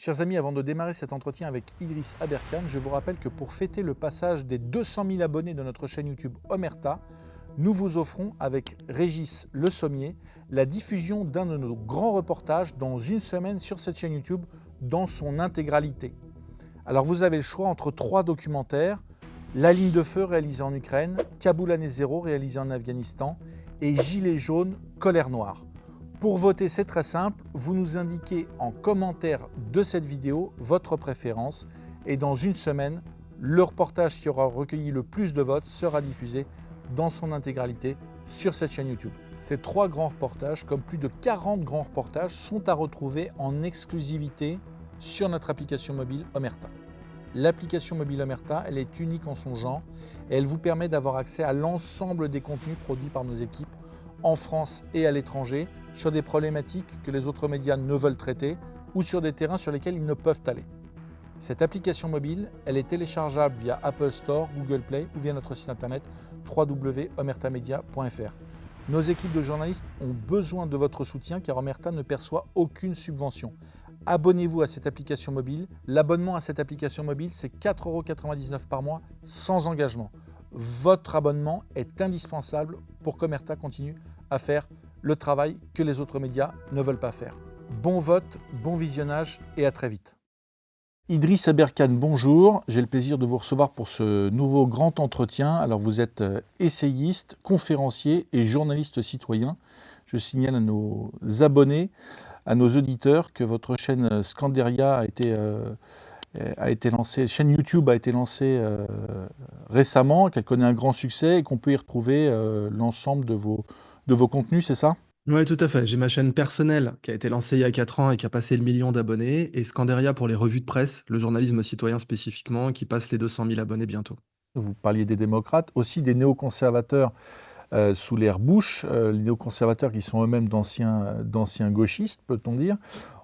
Chers amis, avant de démarrer cet entretien avec Idriss Aberkan, je vous rappelle que pour fêter le passage des 200 000 abonnés de notre chaîne YouTube Omerta, nous vous offrons avec Régis Le Sommier la diffusion d'un de nos grands reportages dans une semaine sur cette chaîne YouTube dans son intégralité. Alors vous avez le choix entre 3 documentaires, La ligne de feu réalisée en Ukraine, Kaboul année 0 réalisé en Afghanistan et Gilets jaunes, colère noire. Pour voter, c'est très simple, vous nous indiquez en commentaire de cette vidéo votre préférence et dans une semaine, le reportage qui aura recueilli le plus de votes sera diffusé dans son intégralité sur cette chaîne YouTube. Ces 3 grands reportages, comme plus de 40 grands reportages, sont à retrouver en exclusivité sur notre application mobile Omerta. L'application mobile Omerta, elle est unique en son genre et elle vous permet d'avoir accès à l'ensemble des contenus produits par nos équipes en France et à l'étranger sur des problématiques que les autres médias ne veulent traiter ou sur des terrains sur lesquels ils ne peuvent aller. Cette application mobile, elle est téléchargeable via Apple Store, Google Play ou via notre site internet www.omertamedia.fr. Nos équipes de journalistes ont besoin de votre soutien car Omerta ne perçoit aucune subvention. Abonnez-vous à cette application mobile. L'abonnement à cette application mobile, c'est 4,99 € par mois sans engagement. Votre abonnement est indispensable pour qu'Omerta continue à faire le travail que les autres médias ne veulent pas faire. Bon vote, bon visionnage et à très vite. Idriss Aberkan, bonjour. J'ai le plaisir de vous recevoir pour ce nouveau grand entretien. Alors vous êtes essayiste, conférencier et journaliste citoyen. Je signale à nos abonnés, à nos auditeurs que votre chaîne Scanderia a été lancée, chaîne YouTube a été lancée récemment, qu'elle connaît un grand succès et qu'on peut y retrouver l'ensemble de vos contenus, c'est ça ? Oui, tout à fait. J'ai ma chaîne personnelle qui a été lancée il y a 4 ans et qui a passé le 1 000 000 d'abonnés, et Scanderia pour les revues de presse, le journalisme citoyen spécifiquement, qui passe les 200 000 abonnés bientôt. Vous parliez des démocrates, aussi des néoconservateurs sous l'ère Bush, les néoconservateurs qui sont eux-mêmes d'anciens gauchistes, peut-on dire.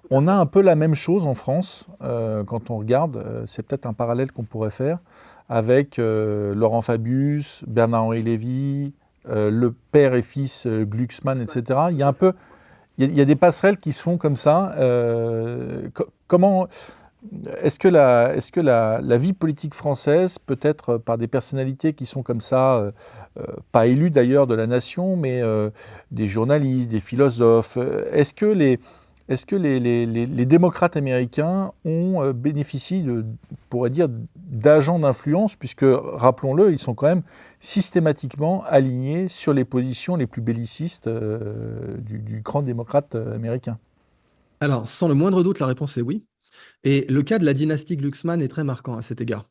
On a un peu la même chose en France, quand on regarde, c'est peut-être un parallèle qu'on pourrait faire, avec Laurent Fabius, Bernard-Henri Lévy, le père et fils Glucksmann, etc. Il y a des passerelles qui se font comme ça. Comment est-ce que la vie politique française, peut-être par des personnalités qui sont comme ça, pas élues d'ailleurs de la nation, mais des journalistes, des philosophes, est-ce que les démocrates américains ont bénéficié pourrait dire, d'agents d'influence, puisque, rappelons-le, ils sont quand même systématiquement alignés sur les positions les plus bellicistes du grand démocrate américain. Alors, sans le moindre doute, la réponse est oui. Et le cas de la dynastie Glucksmann est très marquant à cet égard.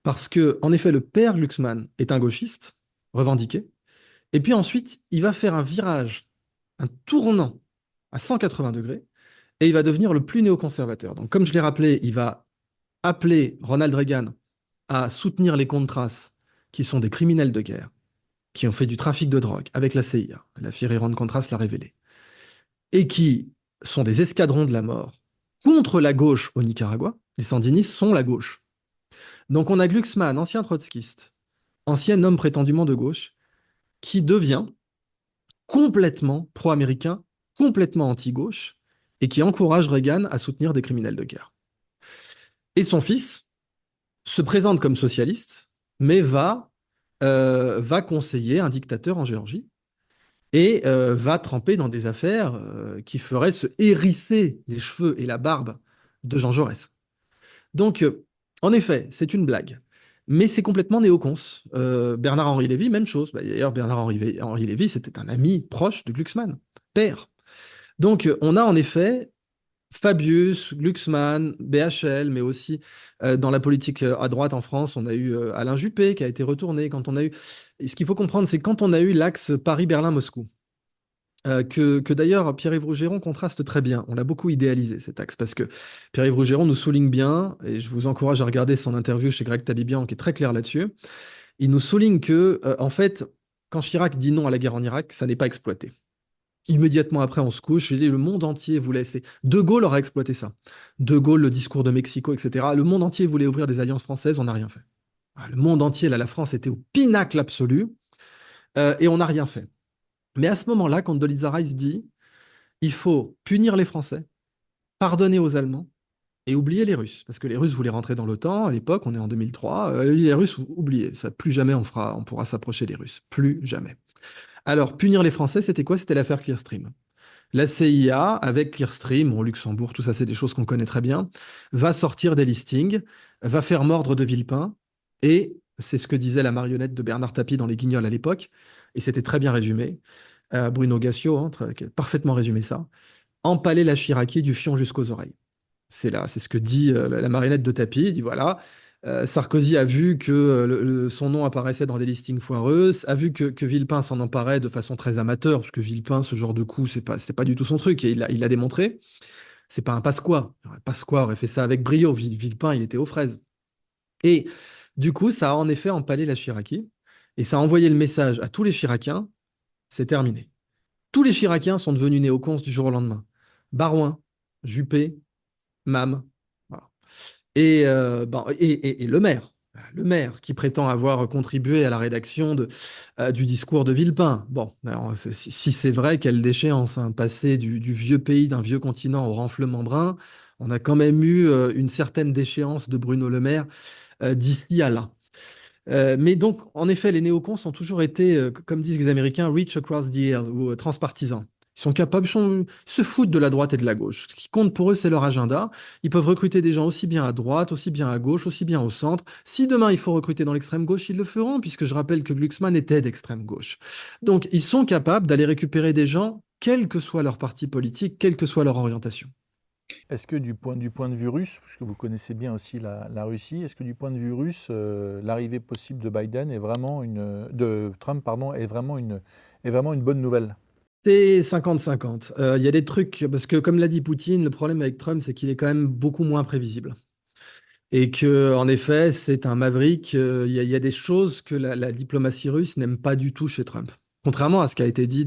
Parce que, en effet, le père Glucksmann est un gauchiste, revendiqué, et puis ensuite, il va faire un virage, un tournant à 180 degrés, et il va devenir le plus néoconservateur. Donc, comme je l'ai rappelé, il va appeler Ronald Reagan à soutenir les Contras, qui sont des criminels de guerre, qui ont fait du trafic de drogue avec la CIA, la Iron Contras l'a révélé, et qui sont des escadrons de la mort contre la gauche au Nicaragua. Les sandinistes sont la gauche. Donc on a Glucksmann, ancien trotskiste, ancien homme prétendument de gauche, qui devient complètement pro-américain, complètement anti-gauche, et qui encourage Reagan à soutenir des criminels de guerre. Et son fils se présente comme socialiste, mais va conseiller un dictateur en Géorgie, et va tremper dans des affaires qui feraient se hérisser les cheveux et la barbe de Jean Jaurès. Donc, en effet, c'est une blague. Mais c'est complètement néocons. Bernard-Henri Lévy, même chose. D'ailleurs, Bernard-Henri Lévy, c'était un ami proche de Glucksmann, père. Donc, on a en effet Fabius, Glucksmann, BHL, mais aussi dans la politique à droite en France, on a eu Alain Juppé qui a été retourné. Et ce qu'il faut comprendre, c'est quand on a eu l'axe Paris-Berlin-Moscou, que d'ailleurs Pierre-Yves Rougeron contraste très bien. On l'a beaucoup idéalisé cet axe parce que Pierre-Yves Rougeron nous souligne bien, et je vous encourage à regarder son interview chez Greg Talibian qui est très clair là-dessus. Il nous souligne que, en fait, quand Chirac dit non à la guerre en Irak, ça n'est pas exploité. Immédiatement après, on se couche, et le monde entier voulait. De Gaulle aura exploité ça. De Gaulle, le discours de Mexico, etc. Le monde entier voulait ouvrir des alliances françaises, on n'a rien fait. Le monde entier, là, la France était au pinacle absolu, et on n'a rien fait. Mais à ce moment-là, quand Condoleezza Rice dit il faut punir les Français, pardonner aux Allemands et oubliez les Russes, parce que les Russes voulaient rentrer dans l'OTAN à l'époque, on est en 2003, les Russes, oubliez, ça, plus jamais on pourra s'approcher des Russes, plus jamais. Alors, punir les Français, c'était quoi? C'était l'affaire Clearstream. La CIA, avec Clearstream, au Luxembourg, tout ça, c'est des choses qu'on connaît très bien, va sortir des listings, va faire mordre de Villepin, et c'est ce que disait la marionnette de Bernard Tapie dans Les Guignols à l'époque, et c'était très bien résumé. Bruno Gassio, hein, qui a parfaitement résumé ça. Empaler la Chiraki du fion jusqu'aux oreilles. C'est là, c'est ce que dit la marionnette de Tapie. Il dit voilà, Sarkozy a vu que son nom apparaissait dans des listings foireux, a vu que Villepin s'en emparait de façon très amateur, parce que Villepin, ce genre de coup, c'est pas du tout son truc, et il l'a démontré. C'est pas un Pasqua. Pasqua aurait fait ça avec brio. Villepin, il était aux fraises. Et du coup, ça a en effet empalé la Chiraki, et ça a envoyé le message à tous les Chiraciens, c'est terminé. Tous les Chiraciens sont devenus néocons du jour au lendemain. Barouin, Juppé, Mam. Voilà. Et le maire qui prétend avoir contribué à la rédaction du discours de Villepin. Bon, alors, si c'est vrai, quelle déchéance, hein, passer du vieux pays, d'un vieux continent au renflement brun, on a quand même eu une certaine déchéance de Bruno Le Maire d'ici à là. Mais donc, en effet, les néocons ont toujours été, comme disent les Américains, reach across the aisle, ou transpartisans. Ils sont capables, ils se foutent de la droite et de la gauche. Ce qui compte pour eux, c'est leur agenda. Ils peuvent recruter des gens aussi bien à droite, aussi bien à gauche, aussi bien au centre. Si demain il faut recruter dans l'extrême gauche, ils le feront, puisque je rappelle que Glucksmann était d'extrême gauche. Donc, ils sont capables d'aller récupérer des gens, quel que soit leur parti politique, quelle que soit leur orientation. Est-ce que du point de vue russe, parce que vous connaissez bien aussi la Russie, est-ce que du point de vue russe, l'arrivée possible de Biden est vraiment de Trump, pardon, est vraiment une bonne nouvelle? C'est 50-50. Il y a des trucs, parce que comme l'a dit Poutine, le problème avec Trump, c'est qu'il est quand même beaucoup moins prévisible. Et que, en effet, c'est un maverick. Il y a des choses que la diplomatie russe n'aime pas du tout chez Trump. Contrairement à ce qui a été dit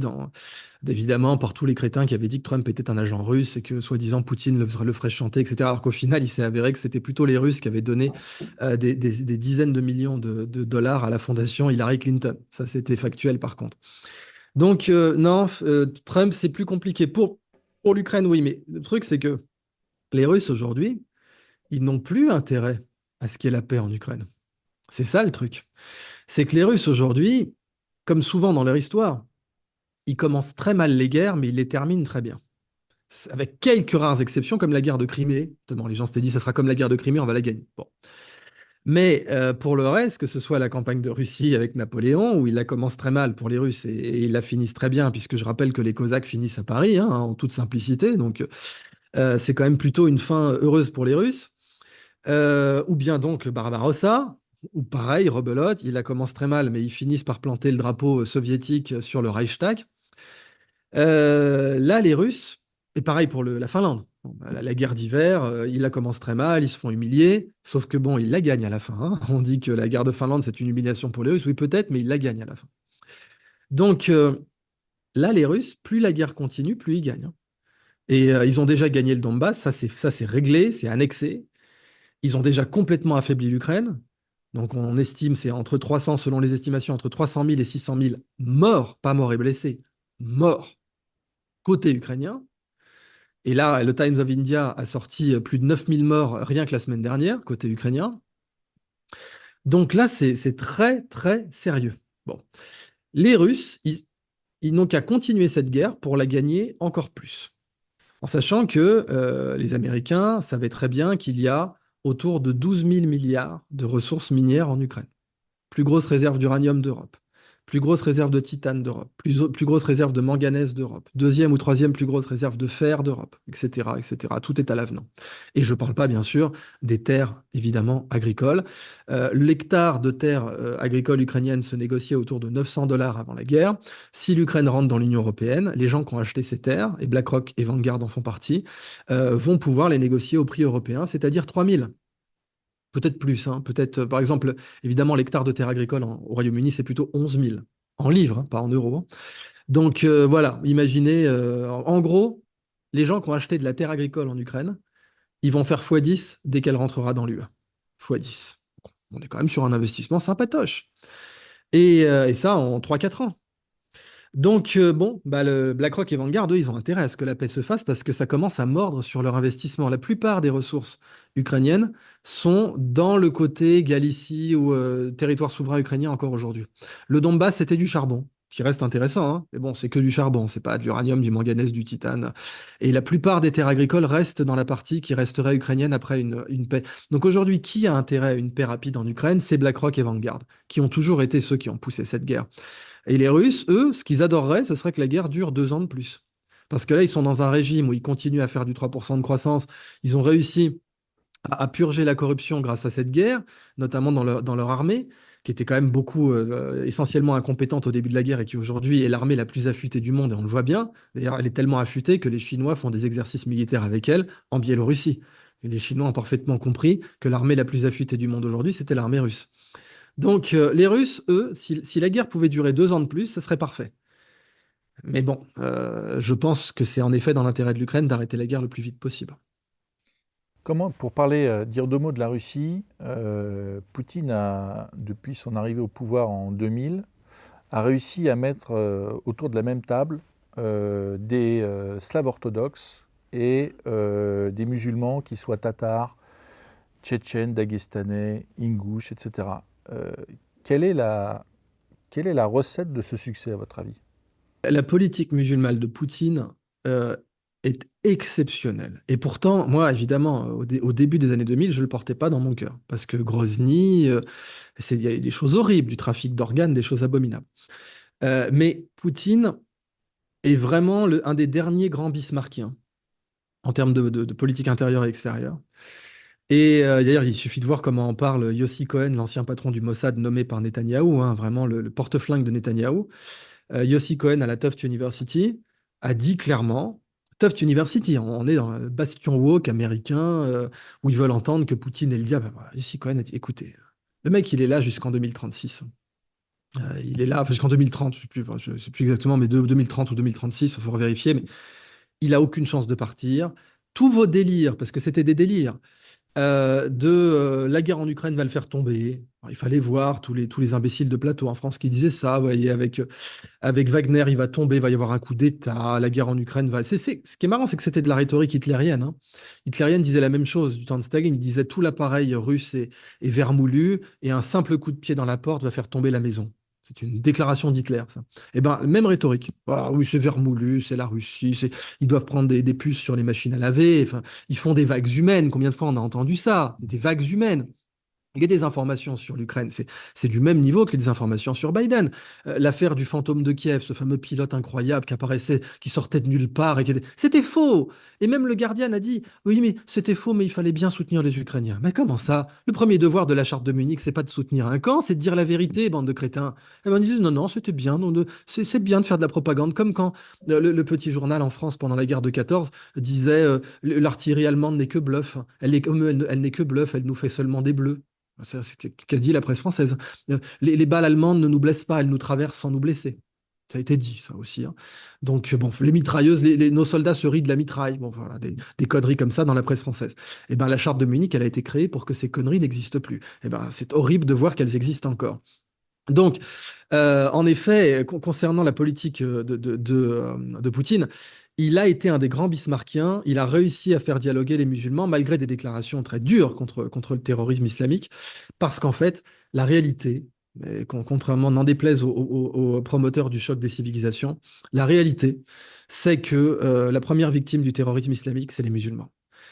évidemment par tous les crétins qui avaient dit que Trump était un agent russe et que, soi-disant, Poutine le ferait chanter, etc. Alors qu'au final, il s'est avéré que c'était plutôt les Russes qui avaient donné des dizaines de millions de dollars à la fondation Hillary Clinton. Ça, c'était factuel, par contre. Donc, non, Trump, c'est plus compliqué. Pour l'Ukraine, oui, mais le truc, c'est que les Russes, aujourd'hui, ils n'ont plus intérêt à ce qu'il y ait la paix en Ukraine. C'est ça le truc. C'est que les Russes, aujourd'hui, comme souvent dans leur histoire, ils commencent très mal les guerres, mais ils les terminent très bien. Avec quelques rares exceptions, comme la guerre de Crimée. Justement, les gens s'étaient dit, ça sera comme la guerre de Crimée, on va la gagner. Bon. Mais pour le reste, que ce soit la campagne de Russie avec Napoléon, où il la commence très mal pour les Russes et ils la finissent très bien, puisque je rappelle que les Cosaques finissent à Paris, hein, en toute simplicité, donc c'est quand même plutôt une fin heureuse pour les Russes. Ou bien donc Barbarossa, ou pareil, rebelote, il la commence très mal, mais ils finissent par planter le drapeau soviétique sur le Reichstag. Là, les Russes, et pareil pour la Finlande. Bon, bah, la guerre d'hiver, ils la commencent très mal, ils se font humilier, sauf que bon, ils la gagnent à la fin, hein. On dit que la guerre de Finlande, c'est une humiliation pour les Russes, oui peut-être, mais ils la gagnent à la fin. Donc là, les Russes, plus la guerre continue, plus ils gagnent, hein. Et ils ont déjà gagné le Donbass, ça c'est réglé, c'est annexé. Ils ont déjà complètement affaibli l'Ukraine. Donc on estime, c'est entre 300, selon les estimations, entre 300 000 et 600 000 morts, pas morts et blessés, morts côté ukrainien. Et là, le Times of India a sorti plus de 9 000 morts rien que la semaine dernière, côté ukrainien. Donc là, c'est très, très sérieux. Bon. Les Russes, ils n'ont qu'à continuer cette guerre pour la gagner encore plus. En sachant que les Américains savaient très bien qu'il y a autour de 12 000 milliards de ressources minières en Ukraine. Plus grosse réserve d'uranium d'Europe, plus grosse réserve de titane d'Europe, plus grosse réserve de manganèse d'Europe, deuxième ou troisième plus grosse réserve de fer d'Europe, etc., etc. Tout est à l'avenant. Et je ne parle pas, bien sûr, des terres, évidemment, agricoles. L'hectare de terres agricoles ukrainiennes se négociait autour de 900 dollars avant la guerre. Si l'Ukraine rentre dans l'Union européenne, les gens qui ont acheté ces terres, et BlackRock et Vanguard en font partie, vont pouvoir les négocier au prix européen, c'est-à-dire 3000. Peut-être plus, hein. Peut-être, par exemple, évidemment, l'hectare de terre agricole au Royaume-Uni, c'est plutôt 11 000 en livres, hein, pas en euros. Donc voilà, imaginez, en gros, les gens qui ont acheté de la terre agricole en Ukraine, ils vont faire x10 dès qu'elle rentrera dans l'UE. x10. On est quand même sur un investissement sympatoche. Et ça en 3-4 ans. Donc, bon, bah, le BlackRock et Vanguard, eux, ils ont intérêt à ce que la paix se fasse parce que ça commence à mordre sur leur investissement. La plupart des ressources ukrainiennes sont dans le côté Galicie ou territoire souverain ukrainien encore aujourd'hui. Le Donbass, c'était du charbon, qui reste intéressant, hein. Mais bon, c'est que du charbon, c'est pas de l'uranium, du manganèse, du titane. Et la plupart des terres agricoles restent dans la partie qui resterait ukrainienne après une paix. Donc aujourd'hui, qui a intérêt à une paix rapide en Ukraine? C'est BlackRock et Vanguard, qui ont toujours été ceux qui ont poussé cette guerre. Et les Russes, eux, ce qu'ils adoreraient, ce serait que la guerre dure 2 ans de plus. Parce que là, ils sont dans un régime où ils continuent à faire du 3% de croissance. Ils ont réussi à purger la corruption grâce à cette guerre, notamment dans leur armée, qui était quand même beaucoup, essentiellement incompétente au début de la guerre et qui aujourd'hui est l'armée la plus affûtée du monde, et on le voit bien. D'ailleurs, elle est tellement affûtée que les Chinois font des exercices militaires avec elle en Biélorussie. Et les Chinois ont parfaitement compris que l'armée la plus affûtée du monde aujourd'hui, c'était l'armée russe. Donc, les Russes, eux, si la guerre pouvait durer 2 ans de plus, ce serait parfait. Mais bon, je pense que c'est en effet dans l'intérêt de l'Ukraine d'arrêter la guerre le plus vite possible. Comment, pour dire 2 mots de la Russie, Poutine a, depuis son arrivée au pouvoir en 2000, a réussi à mettre autour de la même table des Slaves orthodoxes et des musulmans, qui soient tatars, tchétchènes, daguestanais, ingouches, etc. Euh, quelle est quelle est la recette de ce succès, à votre avis? La politique musulmane de Poutine euh, est exceptionnelle. Et pourtant, moi, évidemment, au début des années 2000, je ne le portais pas dans mon cœur. Parce que Grozny, il y a eu des choses horribles, du trafic d'organes, des choses abominables. Mais Poutine est vraiment un des derniers grands bismarckiens en termes de politique intérieure et extérieure. Et d'ailleurs, il suffit de voir comment en parle Yossi Cohen, l'ancien patron du Mossad nommé par Netanyahou, hein, vraiment le porte-flingue de Netanyahou. Yossi Cohen à la Tufts University a dit clairement, Tufts University, on est dans le bastion woke américain où ils veulent entendre que Poutine est le diable. Bah, Yossi Cohen a dit, écoutez, le mec, il est là jusqu'en 2036. Il est là enfin, jusqu'en 2030, je sais plus exactement, mais 2030 ou 2036, il faut vérifier, mais il a aucune chance de partir. Tous vos délires, parce que c'était des délires, la guerre en Ukraine va le faire tomber. Il fallait voir tous les imbéciles de plateau en France qui disaient ça. Vous voyez, avec Wagner, il va tomber, il va y avoir un coup d'État, la guerre en Ukraine va. Ce qui est marrant, c'est que c'était de la rhétorique hitlérienne, hein. Hitlérienne disait la même chose du temps de Staline. Il disait tout l'appareil russe est vermoulu et un simple coup de pied dans la porte va faire tomber la maison. C'est une déclaration d'Hitler, ça. Eh ben, même rhétorique. Ah oui, c'est vermoulu, c'est la Russie, ils doivent prendre des puces sur les machines à laver. Enfin, ils font des vagues humaines. Combien de fois on a entendu ça? Des vagues humaines. Il y a des informations sur l'Ukraine, c'est du même niveau que les informations sur Biden. L'affaire du fantôme de Kiev, ce fameux pilote incroyable qui apparaissait, qui sortait de nulle part, c'était faux. Et même le Guardian a dit, oui, mais c'était faux, mais il fallait bien soutenir les Ukrainiens. Mais comment ça? Le premier devoir de la charte de Munich, c'est pas de soutenir un camp, c'est de dire la vérité, bande de crétins. Et ben, ils disent, non, non, c'était bien, non, c'est bien de faire de la propagande, comme quand le petit journal en France pendant la guerre de 14 disait, l'artillerie allemande n'est que bluff, elle n'est que bluff, elle nous fait seulement des bleus. C'est ce qu'a dit la presse française. Les balles allemandes ne nous blessent pas, elles nous traversent sans nous blesser. Ça a été dit, ça aussi, hein. Donc, bon, les mitrailleuses, nos soldats se rient de la mitraille. Bon, voilà, des conneries comme ça dans la presse française. Et ben, la charte de Munich, elle a été créée pour que ces conneries n'existent plus. Et ben, c'est horrible de voir qu'elles existent encore. Donc, en effet, concernant la politique de Poutine, il a été un des grands bismarckiens. Il a réussi à faire dialoguer les musulmans malgré des déclarations très dures contre le terrorisme islamique, parce qu'en fait, la réalité, et contrairement, n'en déplaise aux promoteurs du choc des civilisations, la réalité, c'est que la première victime du terrorisme islamique, c'est les musulmans.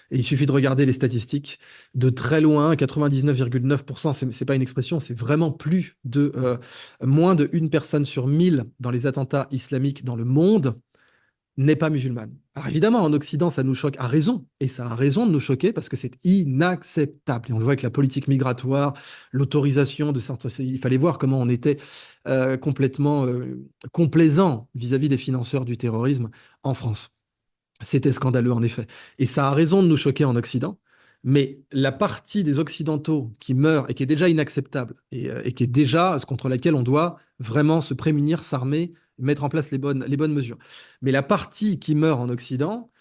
Et il suffit de regarder les statistiques de très loin, 99,9%, c'est pas une expression, c'est vraiment moins de une personne sur 1000 dans les attentats islamiques dans le monde n'est pas musulmane. Alors évidemment, en Occident, ça nous choque à raison, et ça a raison de nous choquer parce que c'est inacceptable. Et on le voit avec la politique migratoire, l'autorisation de certains. Il fallait voir comment on était complètement complaisant vis-à-vis des financeurs du terrorisme en France. C'était scandaleux, en effet. Et ça a raison de nous choquer en Occident. Mais la partie des Occidentaux qui meurt et qui est déjà inacceptable et qui est déjà contre laquelle on doit vraiment se prémunir, s'armer, mettre en place les bonnes mesures. Mais la partie qui meurt en Occident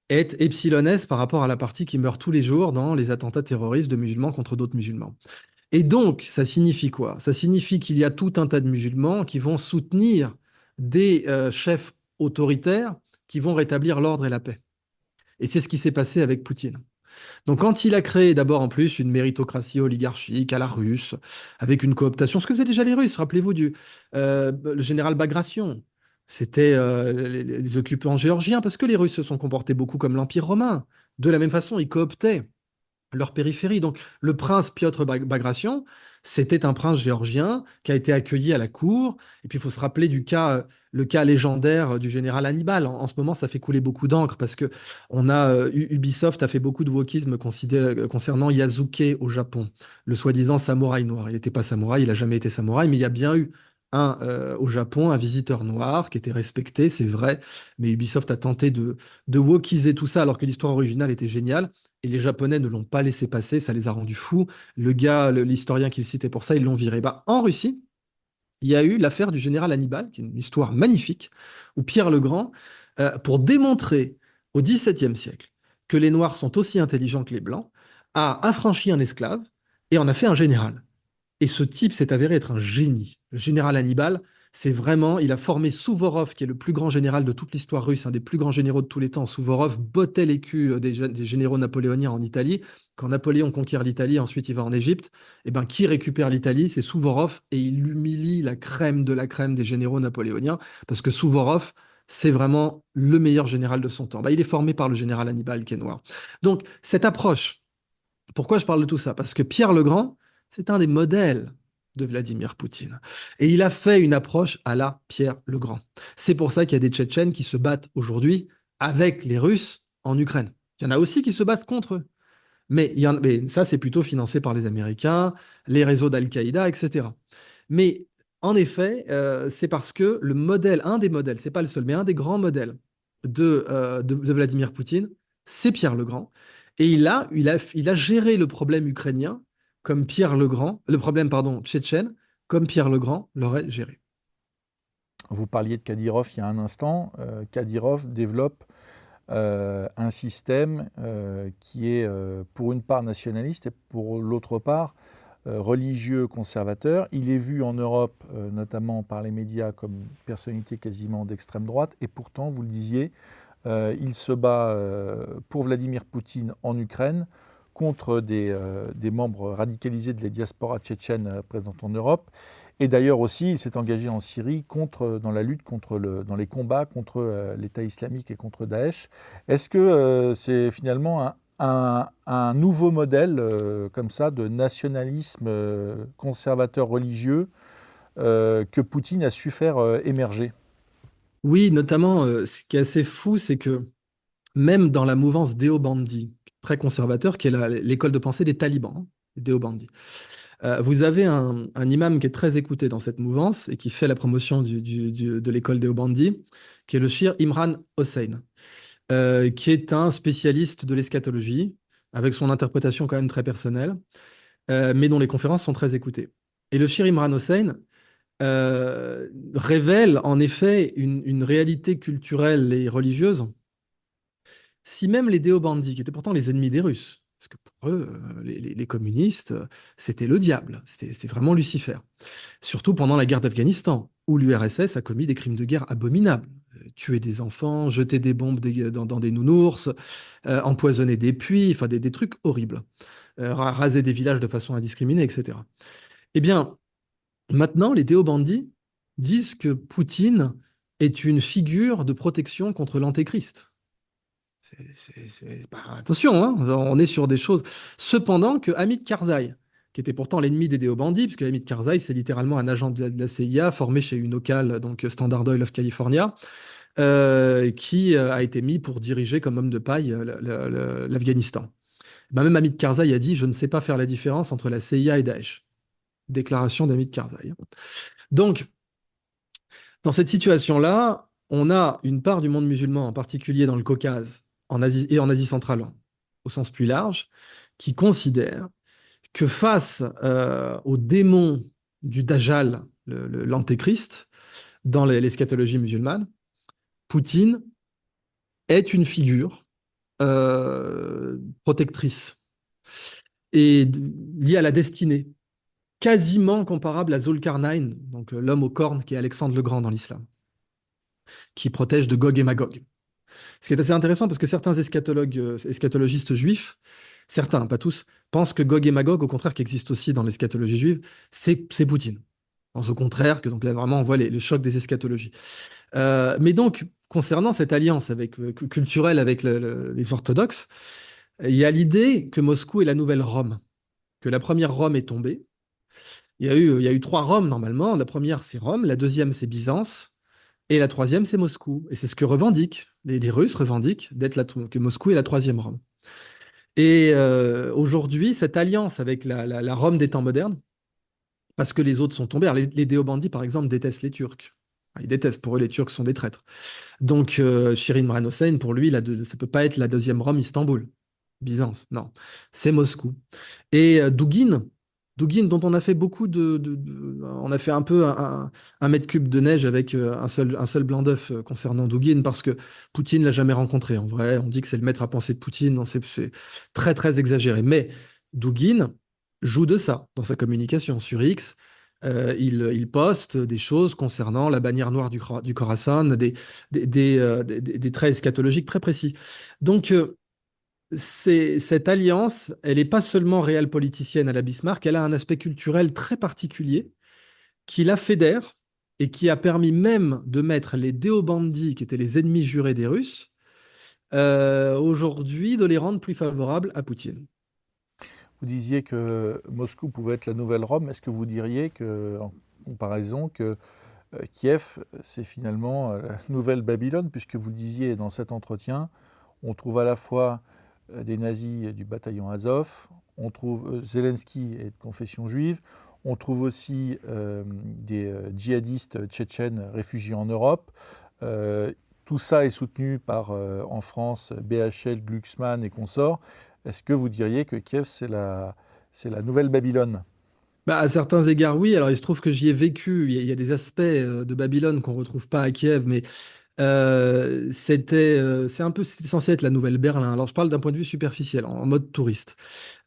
est epsilonesque par rapport à la partie qui meurt tous les jours dans les attentats terroristes de musulmans contre d'autres musulmans. Et donc, ça signifie quoi? Ça signifie qu'il y a tout un tas de musulmans qui vont soutenir des chefs autoritaires qui vont rétablir l'ordre et la paix. Et c'est ce qui s'est passé avec Poutine. Donc, quand il a créé d'abord en plus une méritocratie oligarchique à la russe, avec une cooptation, ce que faisaient déjà les Russes, rappelez-vous le général Bagration, c'était les occupants géorgiens, parce que les Russes se sont comportés beaucoup comme l'Empire romain. De la même façon, ils cooptaient leur périphérie. Donc, le prince Piotr Bagration, c'était un prince géorgien qui a été accueilli à la cour. Et puis, il faut se rappeler le cas légendaire du général Hannibal. En ce moment, ça fait couler beaucoup d'encre parce que Ubisoft a fait beaucoup de wokisme concernant Yasuke au Japon, le soi-disant samouraï noir. Il n'était pas samouraï, il n'a jamais été samouraï, mais il y a bien eu au Japon un visiteur noir qui était respecté, c'est vrai. Mais Ubisoft a tenté de wokiser tout ça alors que l'histoire originale était géniale. Et les Japonais ne l'ont pas laissé passer, ça les a rendus fous. Le gars, l'historien qu'il citait pour ça, ils l'ont viré. Bah, en Russie, il y a eu l'affaire du général Hannibal, qui est une histoire magnifique, où Pierre le Grand, pour démontrer au XVIIe siècle que les Noirs sont aussi intelligents que les Blancs, a affranchi un esclave et en a fait un général. Et ce type s'est avéré être un génie. Le général Hannibal, c'est vraiment, il a formé Souvorov, qui est le plus grand général de toute l'histoire russe, un des plus grands généraux de tous les temps. Souvorov bottait les culs des généraux napoléoniens en Italie. Quand Napoléon conquiert l'Italie, ensuite il va en Égypte. Et ben, qui récupère l'Italie? C'est Souvorov, et il humilie la crème de la crème des généraux napoléoniens, parce que Souvorov, c'est vraiment le meilleur général de son temps. Ben, il est formé par le général Hannibal, qui est noir. Donc, cette approche, pourquoi je parle de tout ça? Parce que Pierre le Grand, c'est un des modèles de Vladimir Poutine. Et il a fait une approche à la Pierre le Grand. C'est pour ça qu'il y a des Tchétchènes qui se battent aujourd'hui avec les Russes en Ukraine. Il y en a aussi qui se battent contre eux. Mais ça, c'est plutôt financé par les Américains, les réseaux d'Al-Qaïda, etc. Mais en effet, c'est parce que le modèle, un des modèles, c'est pas le seul, mais un des grands modèles de Vladimir Poutine, c'est Pierre le Grand. Et il a géré le problème ukrainien comme Pierre le Grand, le problème, pardon, tchétchène, comme Pierre le Grand l'aurait géré. Vous parliez de Kadyrov il y a un instant. Kadyrov développe un système qui est pour une part nationaliste et pour l'autre part religieux conservateur. Il est vu en Europe, notamment par les médias, comme personnalité quasiment d'extrême droite, et pourtant, vous le disiez, il se bat pour Vladimir Poutine en Ukraine contre des membres radicalisés de la diaspora tchétchène présente en Europe. Et d'ailleurs aussi, il s'est engagé en Syrie dans la lutte dans les combats contre l'État islamique et contre Daesh. Est-ce que c'est finalement un nouveau modèle comme ça de nationalisme conservateur religieux que Poutine a su faire émerger? Oui, notamment, ce qui est assez fou, c'est que même dans la mouvance Déobandi, très conservateur, qui est l'école de pensée des talibans, hein, Déobandi, vous avez un imam qui est très écouté dans cette mouvance et qui fait la promotion de l'école Déobandi, qui est le Shir Imran Hossein, qui est un spécialiste de l'eschatologie, avec son interprétation quand même très personnelle, mais dont les conférences sont très écoutées. Et le Shir Imran Hossein révèle en effet une réalité culturelle et religieuse. Si même les Déobandis, qui étaient pourtant les ennemis des Russes, parce que pour eux, les communistes, c'était le diable, c'était vraiment Lucifer. Surtout pendant la guerre d'Afghanistan, où l'URSS a commis des crimes de guerre abominables. Tuer des enfants, jeter des bombes dans des nounours, empoisonner des puits, enfin des trucs horribles. Raser des villages de façon indiscriminée, etc. Eh bien, maintenant, les Déobandis disent que Poutine est une figure de protection contre l'antéchrist. Attention, hein, on est sur des choses. Cependant, que Hamid Karzai, qui était pourtant l'ennemi des Déobandis, puisque Hamid Karzai, c'est littéralement un agent de la CIA formé chez Unocal, donc Standard Oil of California, qui a été mis pour diriger comme homme de paille l'Afghanistan. Ben, même Hamid Karzai a dit: Je ne sais pas faire la différence entre la CIA et Daesh. Déclaration d'Hamid Karzai. Donc, dans cette situation-là, on a une part du monde musulman, en particulier dans le Caucase en Asie, et en Asie centrale, au sens plus large, qui considère que face au démon du Dajjal, l'antéchrist, dans l'eschatologie musulmane, Poutine est une figure protectrice et liée à la destinée, quasiment comparable à Zulkarnain, donc l'homme aux cornes qui est Alexandre le Grand dans l'islam. qui protège de Gog et Magog. Ce qui est assez intéressant parce que certains eschatologistes juifs, certains, pas tous, pensent que Gog et Magog, au contraire, qui existe aussi dans l'eschatologie juive, c'est Poutine. Pense au contraire que donc là vraiment on voit le choc des eschatologies. Mais donc concernant cette alliance culturelle avec les orthodoxes, il y a l'idée que Moscou est la nouvelle Rome, que la première Rome est tombée. Il y a eu trois Roms normalement. La première c'est Rome, la deuxième c'est Byzance, et la troisième c'est Moscou. Et c'est ce que revendiquent les Russes revendiquent que Moscou est la troisième Rome. Et aujourd'hui, cette alliance avec la Rome des temps modernes, parce que les autres sont tombés. Alors, les Déobandis, par exemple, détestent les Turcs. Ils détestent, pour eux, les Turcs sont des traîtres. Donc, Shirin Mran Hossein, pour lui, ça ne peut pas être la deuxième Rome Istanbul. Byzance, non. C'est Moscou. Et Douguin, dont on a fait on a fait un peu un mètre cube de neige avec un seul blanc d'œuf concernant Douguin, parce que Poutine l'a jamais rencontré. En vrai, on dit que c'est le maître à penser de Poutine. Non, c'est très, très exagéré. Mais Douguin joue de ça dans sa communication sur X. Il poste des choses concernant la bannière noire du Khorasan, des traits eschatologiques très précis. Donc, cette alliance, elle n'est pas seulement réelle politicienne à la Bismarck, elle a un aspect culturel très particulier qui la fédère et qui a permis même de mettre les Déobandis, qui étaient les ennemis jurés des Russes, aujourd'hui, de les rendre plus favorables à Poutine. Vous disiez que Moscou pouvait être la nouvelle Rome. Est-ce que vous diriez que, en comparaison, que Kiev, c'est finalement la nouvelle Babylone, puisque vous le disiez dans cet entretien, on trouve à la fois des nazis du bataillon Azov, on trouve Zelensky est de confession juive, on trouve aussi des djihadistes tchétchènes réfugiés en Europe. Tout ça est soutenu par, en France, BHL, Glucksmann et consorts. Est-ce que vous diriez que Kiev, c'est la nouvelle Babylone? Bah, à certains égards, oui. Alors, il se trouve que j'y ai vécu. Il y a des aspects de Babylone qu'on retrouve pas à Kiev, mais c'était censé être la nouvelle Berlin. Alors, je parle d'un point de vue superficiel, en mode touriste.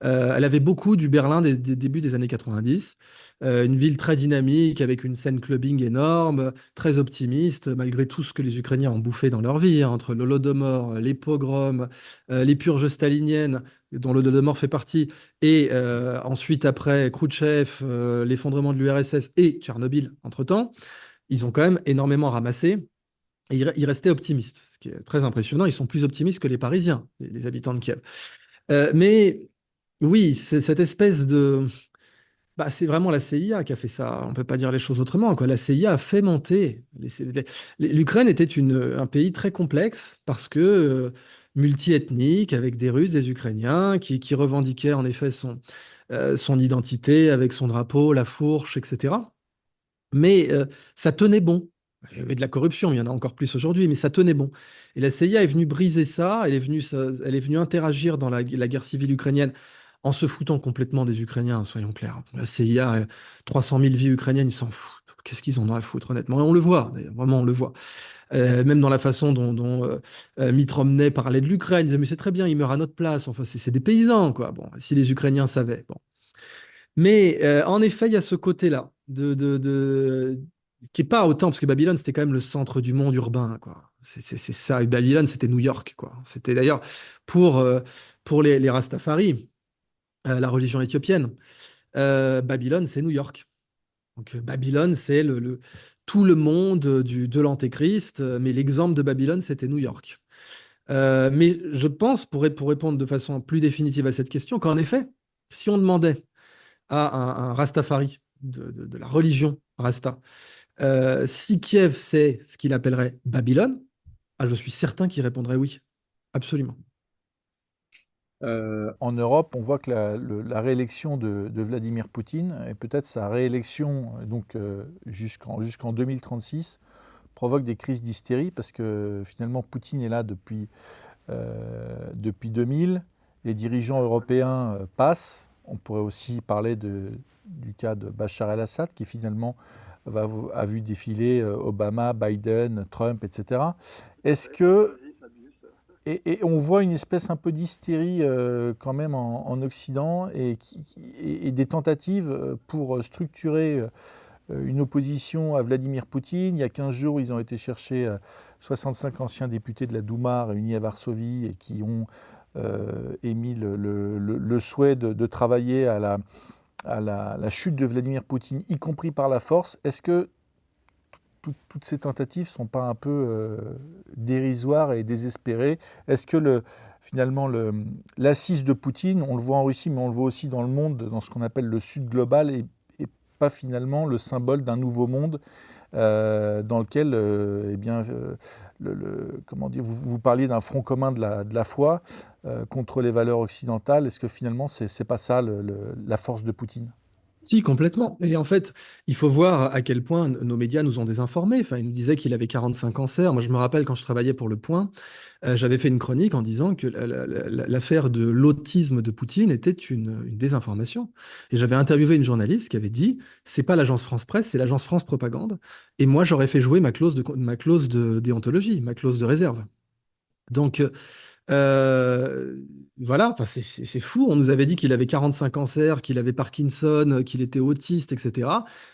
Elle avait beaucoup du Berlin des débuts des années 90. Une ville très dynamique, avec une scène clubbing énorme, très optimiste, malgré tout ce que les Ukrainiens ont bouffé dans leur vie, hein, entre l'Holodomor, les pogroms, les purges staliniennes, dont l'Holodomor fait partie, et ensuite, après, Khrouchtchev, l'effondrement de l'URSS et Tchernobyl, entre-temps, ils ont quand même énormément ramassé. Et ils restaient optimistes, ce qui est très impressionnant. Ils sont plus optimistes que les Parisiens, les habitants de Kiev. Mais oui, c'est cette espèce de... Bah, c'est vraiment la CIA qui a fait ça. On ne peut pas dire les choses autrement, quoi. La CIA a fait monter. L'Ukraine était un pays très complexe parce que multi-ethnique, avec des Russes, des Ukrainiens, qui revendiquaient en effet son identité avec son drapeau, la fourche, etc. Mais ça tenait bon. Il y avait de la corruption, il y en a encore plus aujourd'hui, mais ça tenait bon. Et la CIA est venue briser ça, elle est venue interagir dans la guerre civile ukrainienne en se foutant complètement des Ukrainiens, soyons clairs. La CIA, 300 000 vies ukrainiennes, ils s'en foutent. Qu'est-ce qu'ils en ont à foutre, honnêtement? Et on le voit, d'ailleurs, vraiment, on le voit. Même dans la façon dont Mitt Romney parlait de l'Ukraine, il disait, mais c'est très bien, ils meurent à notre place. Enfin, c'est des paysans, quoi. Bon, si les Ukrainiens savaient. Bon. Mais en effet, il y a ce côté-là, qui est pas autant, parce que Babylone, c'était quand même le centre du monde urbain, quoi. C'est ça, et Babylone, c'était New York, quoi. C'était d'ailleurs pour, euh, pour les Rastafari, la religion éthiopienne, Babylone, c'est New York. Donc Babylone, c'est tout le monde de l'Antéchrist, mais l'exemple de Babylone, c'était New York. Mais je pense, pour répondre de façon plus définitive à cette question, qu'en effet, si on demandait à un Rastafari de la religion Rasta. Si Kiev, c'est ce qu'il appellerait Babylone, ah, je suis certain qu'il répondrait oui. Absolument. En Europe, on voit que la réélection de Vladimir Poutine, et peut-être sa réélection donc, jusqu'en 2036, provoque des crises d'hystérie, parce que finalement Poutine est là depuis 2000, les dirigeants européens passent. On pourrait aussi parler du cas de Bachar el-Assad, qui finalement a vu défiler Obama, Biden, Trump, etc. Est-ce que... Et on voit une espèce un peu d'hystérie quand même en Occident et des tentatives pour structurer une opposition à Vladimir Poutine. Il y a 15 jours, ils ont été chercher 65 anciens députés de la Douma réunis à Varsovie et qui ont émis le souhait de travailler à la chute de Vladimir Poutine, y compris par la force. Est-ce que toutes ces tentatives ne sont pas un peu dérisoires et désespérées? Est-ce que finalement l'assise de Poutine, on le voit en Russie, mais on le voit aussi dans le monde, dans ce qu'on appelle le Sud global, et pas finalement le symbole d'un nouveau monde dans lequel, eh bien, comment dire, vous parliez d'un front commun de la foi contre les valeurs occidentales. Est-ce que finalement, c'est pas ça la force de Poutine? Si, complètement. Et en fait, il faut voir à quel point nos médias nous ont désinformés. Enfin, ils nous disaient qu'il avait 45 cancers. Moi, je me rappelle quand je travaillais pour Le Point, j'avais fait une chronique en disant que l'affaire de l'autisme de Poutine était une désinformation. Et j'avais interviewé une journaliste qui avait dit, c'est pas l'agence France Presse, c'est l'agence France Propagande. Et moi, j'aurais fait jouer ma clause de déontologie, ma clause de réserve. Donc, euh, voilà, enfin, c'est fou. On nous avait dit qu'il avait 45 cancers, qu'il avait Parkinson, qu'il était autiste, etc.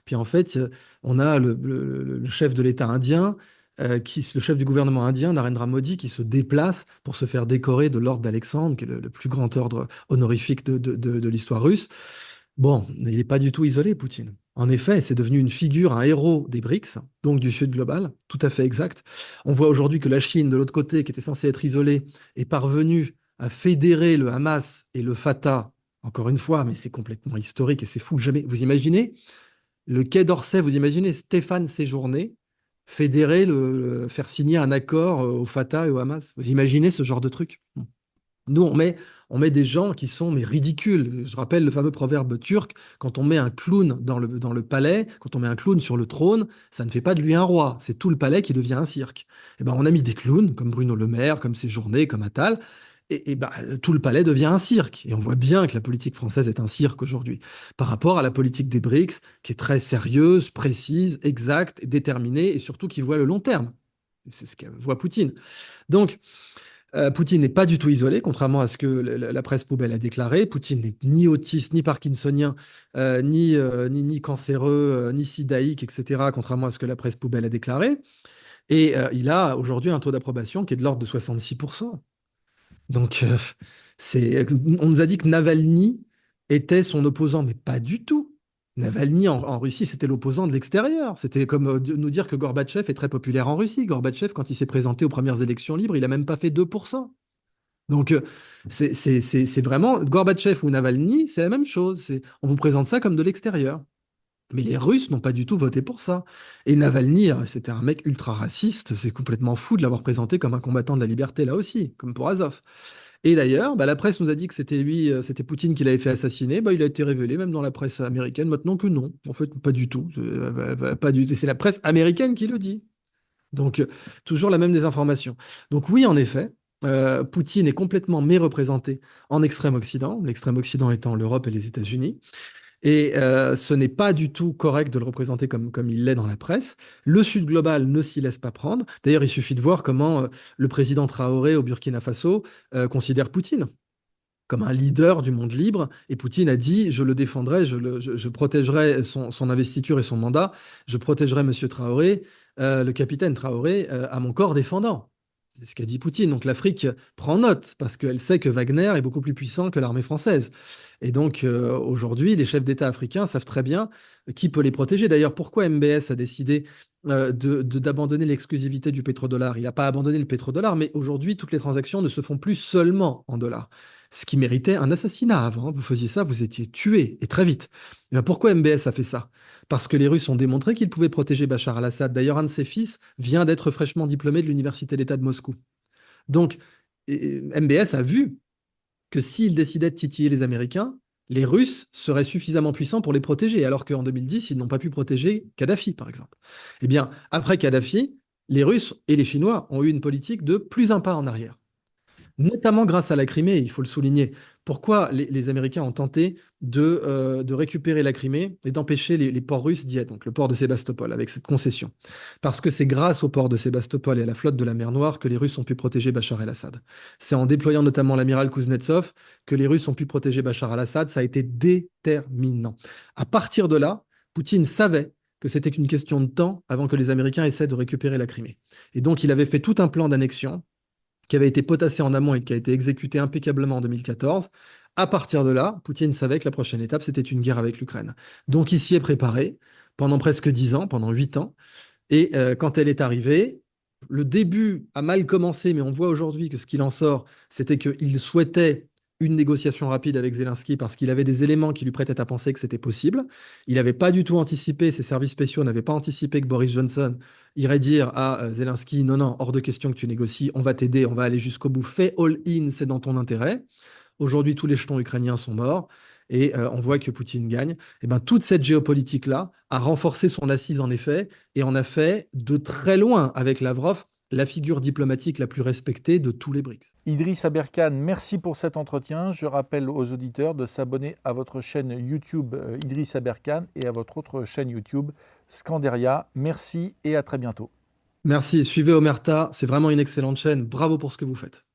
Puis en fait, on a le chef de l'État indien, le chef du gouvernement indien, Narendra Modi, qui se déplace pour se faire décorer de l'ordre d'Alexandre, qui est le plus grand ordre honorifique de l'histoire russe. Bon, il n'est pas du tout isolé, Poutine. En effet, c'est devenu une figure, un héros des BRICS, donc du Sud global, tout à fait exact. On voit aujourd'hui que la Chine, de l'autre côté, qui était censée être isolée, est parvenue à fédérer le Hamas et le Fatah, encore une fois, mais c'est complètement historique et c'est fou. Jamais. Vous imaginez le Quai d'Orsay, vous imaginez Stéphane Séjourné fédérer, faire signer un accord au Fatah et au Hamas. Vous imaginez ce genre de truc? Nous, on met des gens qui sont mais ridicules. Je rappelle le fameux proverbe turc, quand on met un clown dans le palais, quand on met un clown sur le trône, ça ne fait pas de lui un roi, c'est tout le palais qui devient un cirque. Et ben, on a mis des clowns, comme Bruno Le Maire, comme Séjourné, comme Attal, et ben, tout le palais devient un cirque. Et on voit bien que la politique française est un cirque aujourd'hui, par rapport à la politique des BRICS, qui est très sérieuse, précise, exacte, déterminée, et surtout qui voit le long terme. C'est ce que voit Poutine. Donc, Poutine n'est pas du tout isolé, contrairement à ce que la presse poubelle a déclaré. Poutine n'est ni autiste, ni parkinsonien, ni cancéreux, ni sidaïque, etc., contrairement à ce que la presse poubelle a déclaré. Et il a aujourd'hui un taux d'approbation qui est de l'ordre de 66%. Donc, on nous a dit que Navalny était son opposant, mais pas du tout. Navalny en Russie, c'était l'opposant de l'extérieur. C'était comme nous dire que Gorbatchev est très populaire en Russie. Gorbatchev, quand il s'est présenté aux premières élections libres, il n'a même pas fait 2%. Donc, c'est vraiment Gorbatchev ou Navalny, c'est la même chose. On vous présente ça comme de l'extérieur. Mais les Russes n'ont pas du tout voté pour ça. Et Navalny, c'était un mec ultra raciste. C'est complètement fou de l'avoir présenté comme un combattant de la liberté, là aussi, comme pour Azov. Et d'ailleurs, bah, la presse nous a dit que c'était lui, c'était Poutine qui l'avait fait assassiner. Bah, il a été révélé, même dans la presse américaine, maintenant que non. En fait, pas du tout. Pas du tout. C'est la presse américaine qui le dit. Donc, toujours la même désinformation. Donc, oui, en effet, Poutine est complètement méreprésenté en extrême-Occident, l'extrême-Occident étant l'Europe et les États-Unis. Et ce n'est pas du tout correct de le représenter comme il l'est dans la presse. Le Sud global ne s'y laisse pas prendre. D'ailleurs, il suffit de voir comment le président Traoré au Burkina Faso considère Poutine comme un leader du monde libre. Et Poutine a dit, je le défendrai, je protégerai son investiture et son mandat, je protégerai M. Traoré, le capitaine Traoré, à mon corps défendant. C'est ce qu'a dit Poutine. Donc l'Afrique prend note parce qu'elle sait que Wagner est beaucoup plus puissant que l'armée française. Et donc aujourd'hui, les chefs d'État africains savent très bien qui peut les protéger. D'ailleurs, pourquoi MBS a décidé d'abandonner l'exclusivité du pétrodollar? Il n'a pas abandonné le pétrodollar, mais aujourd'hui, toutes les transactions ne se font plus seulement en dollars. Ce qui méritait un assassinat avant. Vous faisiez ça, vous étiez tué, et très vite. Et bien, pourquoi MBS a fait ça? Parce que les Russes ont démontré qu'ils pouvaient protéger Bachar al-Assad. D'ailleurs, un de ses fils vient d'être fraîchement diplômé de l'Université d'État de Moscou. Donc, MBS a vu que s'ils décidaient de titiller les Américains, les Russes seraient suffisamment puissants pour les protéger, alors qu'en 2010, ils n'ont pas pu protéger Kadhafi, par exemple. Eh bien, après Kadhafi, les Russes et les Chinois ont eu une politique de plus un pas en arrière, notamment grâce à la Crimée, il faut le souligner. Pourquoi les Américains ont tenté de récupérer la Crimée et d'empêcher les ports russes d'y être, donc le port de Sébastopol, avec cette concession? Parce que c'est grâce au port de Sébastopol et à la flotte de la mer Noire que les Russes ont pu protéger Bachar el-Assad. C'est en déployant notamment l'amiral Kuznetsov que les Russes ont pu protéger Bachar el-Assad. Ça a été déterminant. À partir de là, Poutine savait que c'était qu'une question de temps avant que les Américains essaient de récupérer la Crimée. Et donc, il avait fait tout un plan d'annexion qui avait été potassé en amont et qui a été exécuté impeccablement en 2014. À partir de là, Poutine savait que la prochaine étape, c'était une guerre avec l'Ukraine. Donc, il s'y est préparé pendant presque 10 ans, pendant 8 ans. Et quand elle est arrivée, le début a mal commencé, mais on voit aujourd'hui que ce qu'il en sort, c'était qu'il souhaitait une négociation rapide avec Zelensky parce qu'il avait des éléments qui lui prêtaient à penser que c'était possible. Il n'avait pas du tout anticipé, ses services spéciaux n'avaient pas anticipé que Boris Johnson irait dire à Zelensky, non, non, hors de question que tu négocies, on va t'aider, on va aller jusqu'au bout, fais all-in, c'est dans ton intérêt. Aujourd'hui, tous les jetons ukrainiens sont morts et on voit que Poutine gagne. Et ben, toute cette géopolitique-là a renforcé son assise en effet et en a fait de très loin avec Lavrov la figure diplomatique la plus respectée de tous les BRICS. Idriss Aberkan, merci pour cet entretien. Je rappelle aux auditeurs de s'abonner à votre chaîne YouTube Idriss Aberkan et à votre autre chaîne YouTube Scanderia. Merci et à très bientôt. Merci, suivez Omerta, c'est vraiment une excellente chaîne. Bravo pour ce que vous faites.